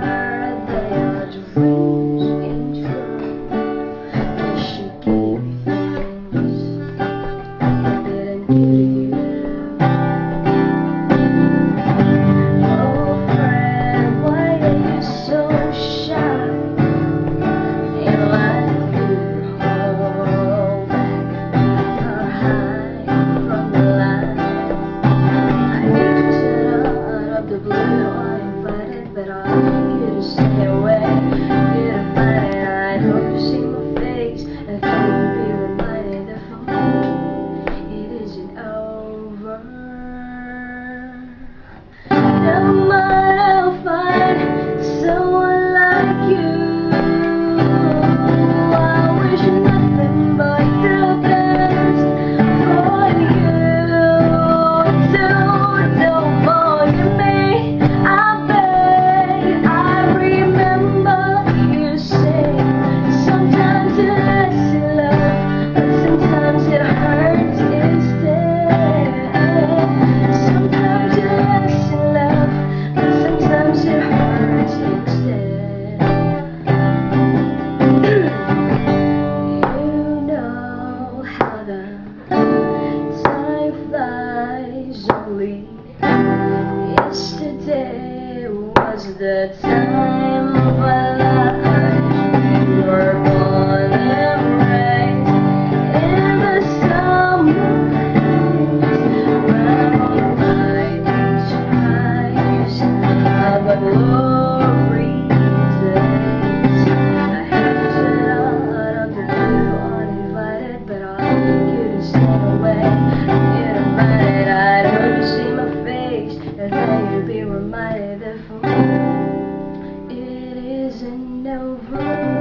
heard they are dreams came true. But she gave me things I didn't give you. Oh friend, why are you so shy? Ain't like you hold back or hide from the light. I need to sit out of the blue uninvited, but I want you to stay away. You're invited, I hope you see my face, and that you'll be reminded that for me it isn't over. Never mind, I'll find someone like you. I wish nothing but the best for you. Don't bother me, I beg. I remember you say sometimes it lasts in love, but sometimes it hurts instead. Sometimes it lasts in love, but sometimes it hurts instead. You know how the time flies. Only yesterday was the time of our lives. We were born and raised in the summer round by these tribes of a glory days. I have to sit out of the blue uninvited, but I want you to stay away. You're invited, I'd hope you see my face, and then you'll be reminded that for me it isn't over.